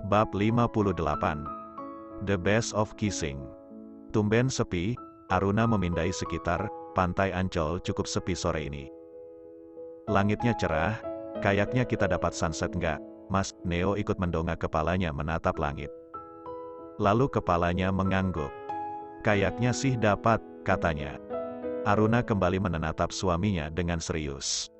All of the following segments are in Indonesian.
Bab 58. The Best of Kissing. Tumben sepi, Aruna memindai sekitar, pantai Ancol cukup sepi sore ini. Langitnya cerah, kayaknya kita dapat sunset nggak, Mas? Neo ikut mendongak kepalanya menatap langit. Lalu kepalanya mengangguk. Kayaknya sih dapat, katanya. Aruna kembali menatap suaminya dengan serius.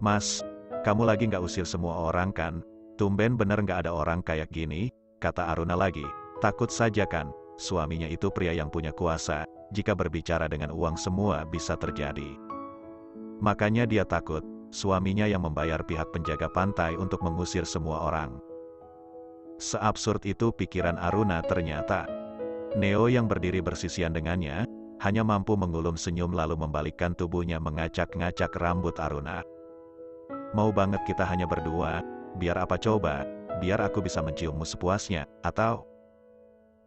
Mas, kamu lagi nggak usir semua orang kan? Tumben bener nggak ada orang kayak gini, kata Aruna lagi. Takut saja kan, suaminya itu pria yang punya kuasa, jika berbicara dengan uang semua bisa terjadi. Makanya dia takut, suaminya yang membayar pihak penjaga pantai untuk mengusir semua orang. Seabsurd itu pikiran Aruna ternyata. Neo yang berdiri bersisian dengannya, hanya mampu mengulum senyum lalu membalikkan tubuhnya mengacak-ngacak rambut Aruna. Mau banget kita hanya berdua, biar apa coba, biar aku bisa menciummu sepuasnya, atau?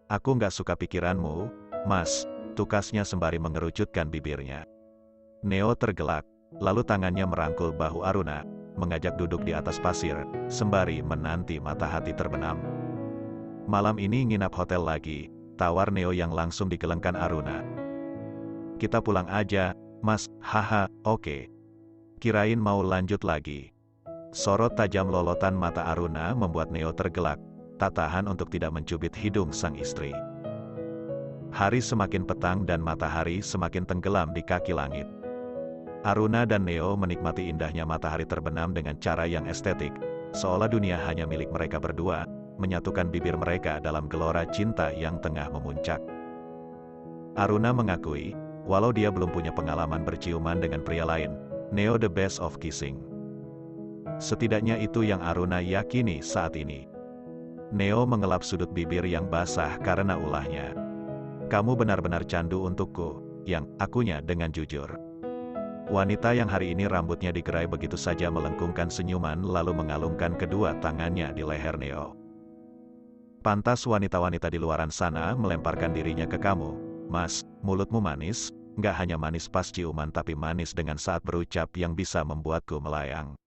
Aku nggak suka pikiranmu, Mas, tukasnya sembari mengerucutkan bibirnya. Neo tergelak, lalu tangannya merangkul bahu Aruna, mengajak duduk di atas pasir, sembari menanti matahari terbenam. Malam ini nginap hotel lagi, tawar Neo yang langsung digelengkan Aruna. Kita pulang aja, Mas, haha, oke. Kirain mau lanjut lagi. Sorot tajam lolotan mata Aruna membuat Neo tergelak, tak tahan untuk tidak mencubit hidung sang istri. Hari semakin petang dan matahari semakin tenggelam di kaki langit. Aruna dan Neo menikmati indahnya matahari terbenam dengan cara yang estetik, seolah dunia hanya milik mereka berdua, menyatukan bibir mereka dalam gelora cinta yang tengah memuncak. Aruna mengakui, walau dia belum punya pengalaman berciuman dengan pria lain, Neo the best of kissing. Setidaknya itu yang Aruna yakini saat ini. Neo mengelap sudut bibir yang basah karena ulahnya. Kamu benar-benar candu untukku, yang akunya dengan jujur. Wanita yang hari ini rambutnya digerai begitu saja melengkungkan senyuman lalu mengalungkan kedua tangannya di leher Neo. Pantas wanita-wanita di luaran sana melemparkan dirinya ke kamu, Mas, mulutmu manis, nggak hanya manis pas ciuman tapi manis dengan saat berucap yang bisa membuatku melayang.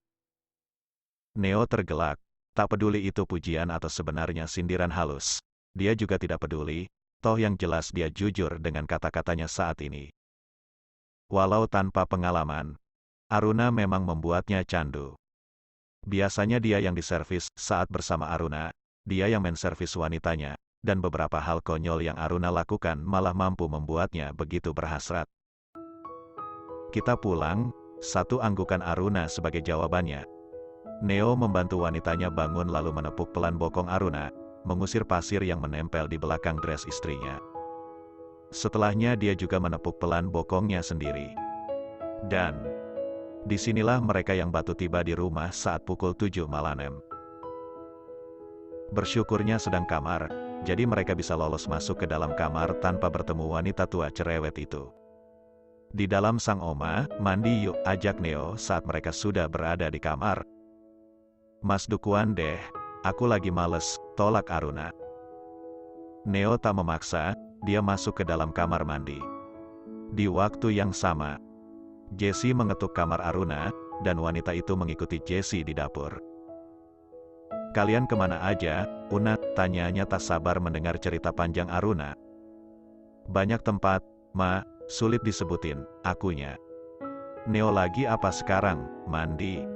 Neo tergelak, tak peduli itu pujian atau sebenarnya sindiran halus. Dia juga tidak peduli, toh yang jelas dia jujur dengan kata-katanya saat ini. Walau tanpa pengalaman, Aruna memang membuatnya candu. Biasanya dia yang diservis saat bersama Aruna, dia yang menservis wanitanya, dan beberapa hal konyol yang Aruna lakukan malah mampu membuatnya begitu berhasrat. Kita pulang, satu anggukan Aruna sebagai jawabannya. Neo membantu wanitanya bangun lalu menepuk pelan bokong Aruna, mengusir pasir yang menempel di belakang dress istrinya. Setelahnya dia juga menepuk pelan bokongnya sendiri. Dan disinilah mereka yang batu tiba di rumah saat pukul 7 malam. Bersyukurnya sedang kamar, jadi mereka bisa lolos masuk ke dalam kamar tanpa bertemu wanita tua cerewet itu. Di dalam sang oma, mandi yuk, ajak Neo saat mereka sudah berada di kamar. Mas dukuan deh, aku lagi males, tolak Aruna. Neo tak memaksa, dia masuk ke dalam kamar mandi. Di waktu yang sama, Jessie mengetuk kamar Aruna, dan wanita itu mengikuti Jessie di dapur. Kalian kemana aja, Una? Tanyanya tak sabar mendengar cerita panjang Aruna. Banyak tempat, Ma, sulit disebutin, akunya. Neo lagi apa sekarang, mandi?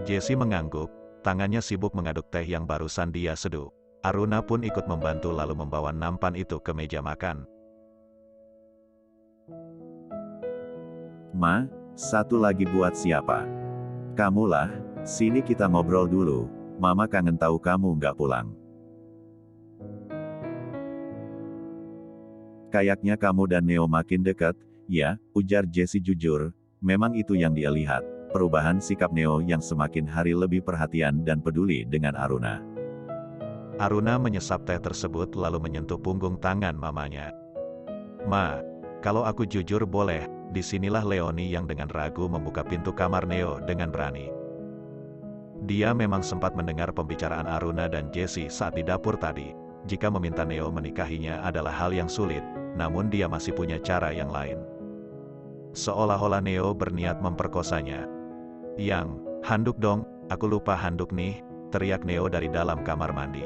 Jessie mengangguk, tangannya sibuk mengaduk teh yang barusan dia seduh. Aruna pun ikut membantu lalu membawa nampan itu ke meja makan. Ma, satu lagi buat siapa? Kamulah, sini kita ngobrol dulu, Mama kangen tahu kamu nggak pulang. Kayaknya kamu dan Neo makin dekat, ya, ujar Jessie jujur, memang itu yang dia lihat, perubahan sikap Neo yang semakin hari lebih perhatian dan peduli dengan Aruna. Aruna menyesap teh tersebut lalu menyentuh punggung tangan mamanya. Ma, kalau aku jujur boleh, disinilah Leoni yang dengan ragu membuka pintu kamar Neo dengan berani. Dia memang sempat mendengar pembicaraan Aruna dan Jessie saat di dapur tadi. Jika meminta Neo menikahinya adalah hal yang sulit, namun dia masih punya cara yang lain. Seolah-olah Neo berniat memperkosanya. Yang, handuk dong, aku lupa handuk nih, teriak Neo dari dalam kamar mandi.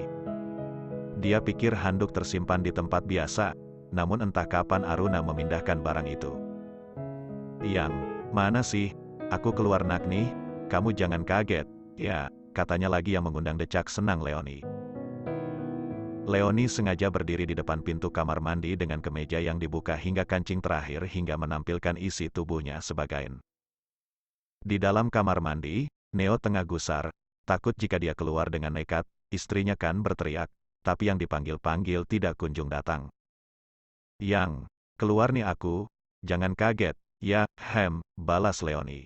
Dia pikir handuk tersimpan di tempat biasa, namun entah kapan Aruna memindahkan barang itu. Yang, mana sih? Aku keluar nak nih, kamu jangan kaget. Ya, katanya lagi yang mengundang decak senang Leoni. Leoni sengaja berdiri di depan pintu kamar mandi dengan kemeja yang dibuka hingga kancing terakhir hingga menampilkan isi tubuhnya sebagain. Di dalam kamar mandi, Neo tengah gusar, takut jika dia keluar dengan nekat, istrinya kan berteriak, tapi yang dipanggil-panggil tidak kunjung datang. Yang, keluar nih aku, jangan kaget, ya, balas Leoni.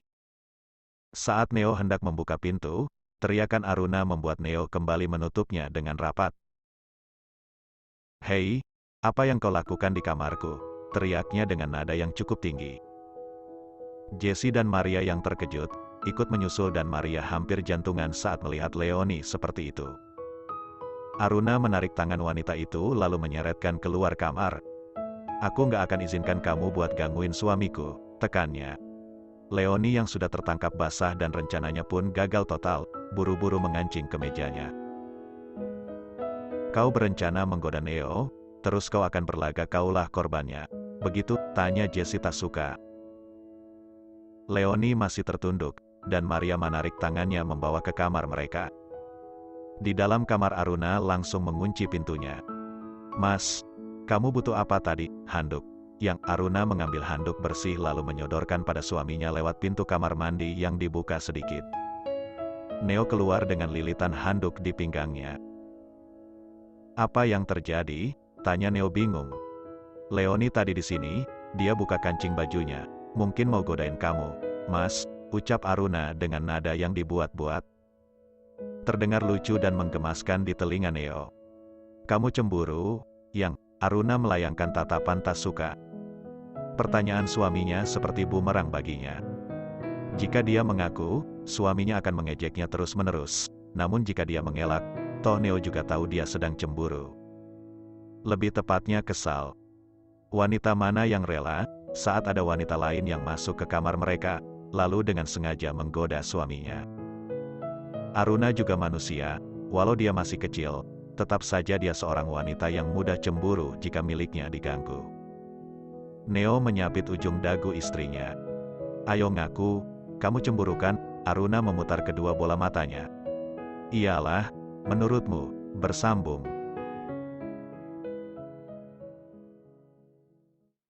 Saat Neo hendak membuka pintu, teriakan Aruna membuat Neo kembali menutupnya dengan rapat. Hei, apa yang kau lakukan di kamarku? Teriaknya dengan nada yang cukup tinggi. Jesse dan Maria yang terkejut, ikut menyusul dan Maria hampir jantungan saat melihat Leoni seperti itu. Aruna menarik tangan wanita itu lalu menyeretkan keluar kamar. Aku nggak akan izinkan kamu buat gangguin suamiku, tekannya. Leoni yang sudah tertangkap basah dan rencananya pun gagal total, buru-buru mengancing ke mejanya. Kau berencana menggoda Neo, terus kau akan berlagak kaulah korbannya. Begitu, tanya Jesse tak suka. Leoni masih tertunduk, dan Maria menarik tangannya membawa ke kamar mereka. Di dalam kamar Aruna langsung mengunci pintunya. Mas, kamu butuh apa tadi? Handuk. Yang Aruna mengambil handuk bersih lalu menyodorkan pada suaminya lewat pintu kamar mandi yang dibuka sedikit. Neo keluar dengan lilitan handuk di pinggangnya. Apa yang terjadi? Tanya Neo bingung. Leoni tadi di sini, dia buka kancing bajunya. Mungkin mau godain kamu. Mas, ucap Aruna dengan nada yang dibuat-buat. Terdengar lucu dan menggemaskan di telinga Neo. Kamu cemburu? Yang, Aruna melayangkan tatapan tak suka. Pertanyaan suaminya seperti bumerang baginya. Jika dia mengaku, suaminya akan mengejeknya terus-menerus. Namun jika dia mengelak, toh Neo juga tahu dia sedang cemburu. Lebih tepatnya kesal. Wanita mana yang rela, saat ada wanita lain yang masuk ke kamar mereka, lalu dengan sengaja menggoda suaminya. Aruna juga manusia, walau dia masih kecil, tetap saja dia seorang wanita yang mudah cemburu jika miliknya diganggu. Neo menyapit ujung dagu istrinya. Ayo ngaku, kamu cemburu kan? Aruna memutar kedua bola matanya. Iyalah, menurutmu, bersambung.